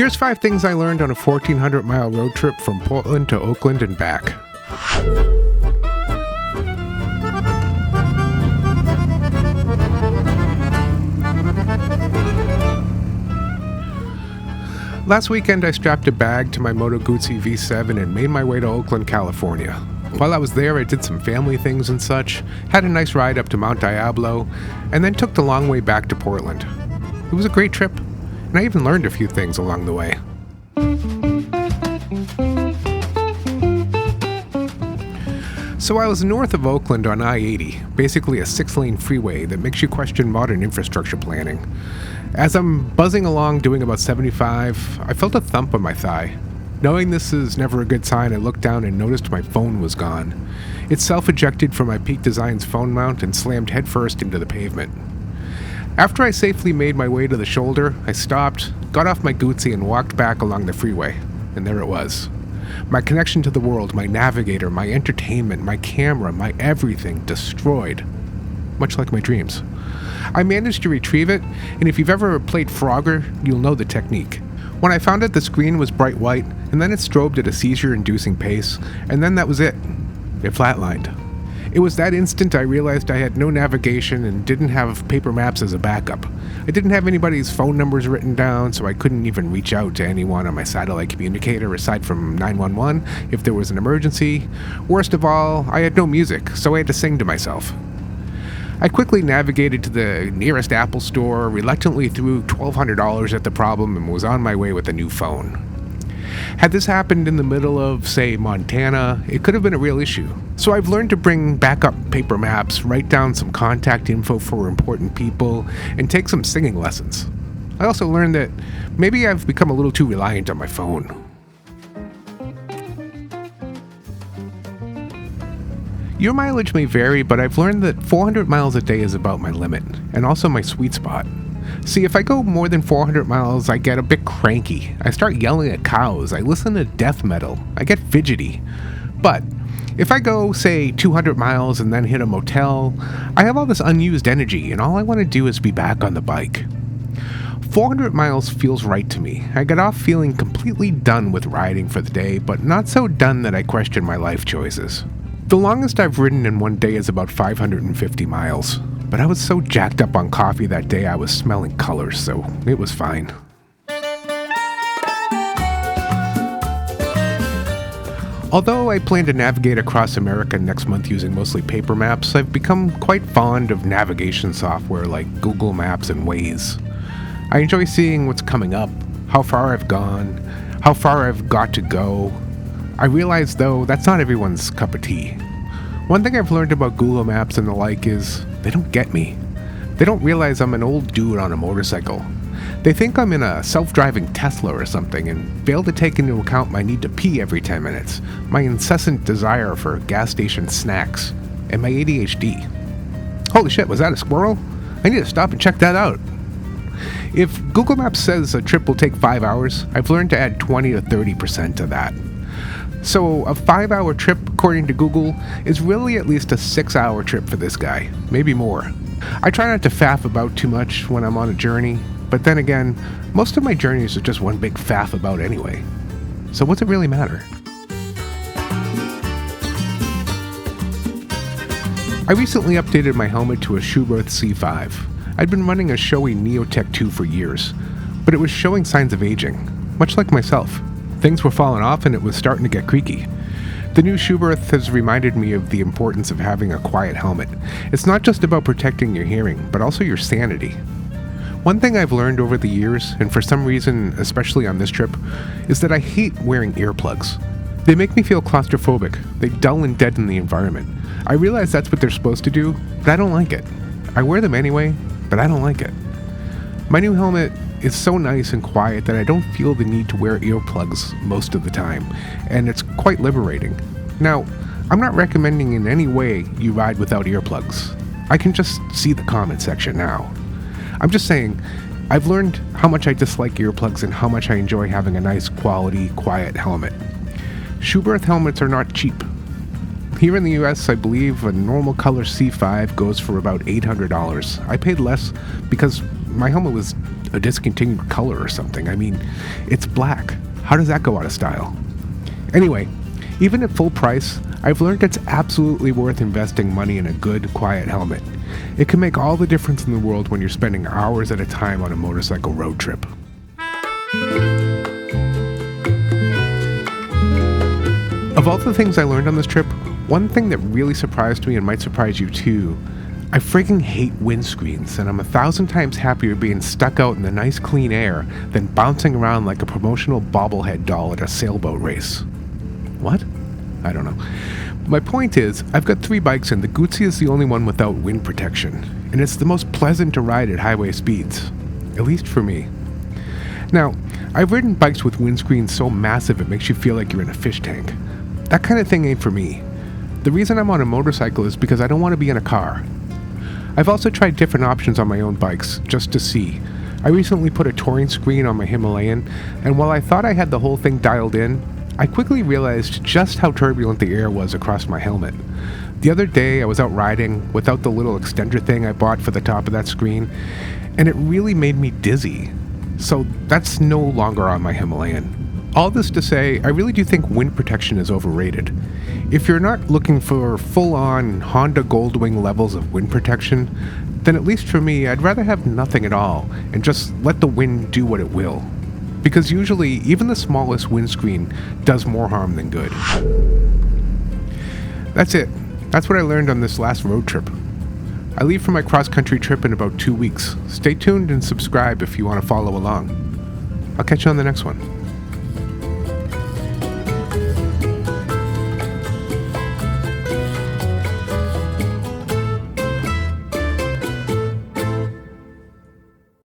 Here's 5 things I learned on a 1,400-mile road trip from Portland to Oakland and back. Last weekend, I strapped a bag to my Moto Guzzi V7 and made my way to Oakland, California. While I was there, I did some family things and such, had a nice ride up to Mount Diablo, and then took the long way back to Portland. It was a great trip, and I even learned a few things along the way. So I was north of Oakland on I-80, basically a 6-lane freeway that makes you question modern infrastructure planning. As I'm buzzing along doing about 75, I felt a thump on my thigh. Knowing this is never a good sign, I looked down and noticed my phone was gone. It self-ejected from my Peak Designs phone mount and slammed headfirst into the pavement. After I safely made my way to the shoulder, I stopped, got off my Guzzi and walked back along the freeway. And there it was. My connection to the world, my navigator, my entertainment, my camera, my everything destroyed. Much like my dreams. I managed to retrieve it, and if you've ever played Frogger, you'll know the technique. When I found it, the screen was bright white, and then it strobed at a seizure-inducing pace, and then that was it. It flatlined. It was that instant I realized I had no navigation and didn't have paper maps as a backup. I didn't have anybody's phone numbers written down, so I couldn't even reach out to anyone on my satellite communicator aside from 911 if there was an emergency. Worst of all, I had no music, so I had to sing to myself. I quickly navigated to the nearest Apple store, reluctantly threw $1,200 at the problem, and was on my way with a new phone. Had this happened in the middle of, say, Montana, it could have been a real issue. So I've learned to bring backup paper maps, write down some contact info for important people, and take some singing lessons. I also learned that maybe I've become a little too reliant on my phone. Your mileage may vary, but I've learned that 400 miles a day is about my limit, and also my sweet spot. See, if I go more than 400 miles, I get a bit cranky. I start yelling at cows. I listen to death metal. I get fidgety. But if I go, say, 200 miles and then hit a motel, I have all this unused energy, and all I want to do is be back on the bike. 400 miles feels right to me. I get off feeling completely done with riding for the day, but not so done that I question my life choices. The longest I've ridden in one day is about 550 miles. But I was so jacked up on coffee that day I was smelling colors, so it was fine. Although I plan to navigate across America next month using mostly paper maps, I've become quite fond of navigation software like Google Maps and Waze. I enjoy seeing what's coming up, how far I've gone, how far I've got to go. I realize, though, that's not everyone's cup of tea. One thing I've learned about Google Maps and the like is they don't get me. They don't realize I'm an old dude on a motorcycle. They think I'm in a self-driving Tesla or something and fail to take into account my need to pee every 10 minutes, my incessant desire for gas station snacks, and my ADHD. Holy shit, was that a squirrel? I need to stop and check that out. If Google Maps says a trip will take 5 hours, I've learned to add 20 to 30% to that. So a 5-hour trip, according to Google, is really at least a 6-hour trip for this guy, maybe more. I try not to faff about too much when I'm on a journey, but then again, most of my journeys are just one big faff about anyway. So what's it really matter? I recently updated my helmet to a Schuberth C5. I'd been running a Shoei Neotech 2 for years, but it was showing signs of aging, much like myself. Things were falling off and it was starting to get creaky. The new Schuberth has reminded me of the importance of having a quiet helmet. It's not just about protecting your hearing, but also your sanity. One thing I've learned over the years, and for some reason, especially on this trip, is that I hate wearing earplugs. They make me feel claustrophobic. They dull and deaden the environment. I realize that's what they're supposed to do, but I don't like it. I wear them anyway, but I don't like it. My new helmet is so nice and quiet that I don't feel the need to wear earplugs most of the time, and it's quite liberating. Now, I'm not recommending in any way you ride without earplugs. I can just see the comment section now. I'm just saying, I've learned how much I dislike earplugs and how much I enjoy having a nice, quality, quiet helmet. Schuberth helmets are not cheap. Here in the US, I believe a normal color C5 goes for about $800. I paid less because my helmet was a discontinued color or something. I mean, it's black. How does that go out of style? Anyway, even at full price, I've learned it's absolutely worth investing money in a good, quiet helmet. It can make all the difference in the world when you're spending hours at a time on a motorcycle road trip. Of all the things I learned on this trip, one thing that really surprised me and might surprise you too, I friggin' hate windscreens, and I'm 1,000 times happier being stuck out in the nice clean air than bouncing around like a promotional bobblehead doll at a sailboat race. What? I don't know. My point is, I've got 3 bikes and the Guzzi is the only one without wind protection, and it's the most pleasant to ride at highway speeds. At least for me. Now, I've ridden bikes with windscreens so massive it makes you feel like you're in a fish tank. That kind of thing ain't for me. The reason I'm on a motorcycle is because I don't want to be in a car. I've also tried different options on my own bikes, just to see. I recently put a touring screen on my Himalayan, and while I thought I had the whole thing dialed in, I quickly realized just how turbulent the air was across my helmet. The other day I was out riding without the little extender thing I bought for the top of that screen, and it really made me dizzy. So that's no longer on my Himalayan. All this to say, I really do think wind protection is overrated. If you're not looking for full-on Honda Goldwing levels of wind protection, then at least for me, I'd rather have nothing at all and just let the wind do what it will. Because usually, even the smallest windscreen does more harm than good. That's it. That's what I learned on this last road trip. I leave for my cross-country trip in about 2 weeks. Stay tuned and subscribe if you want to follow along. I'll catch you on the next one.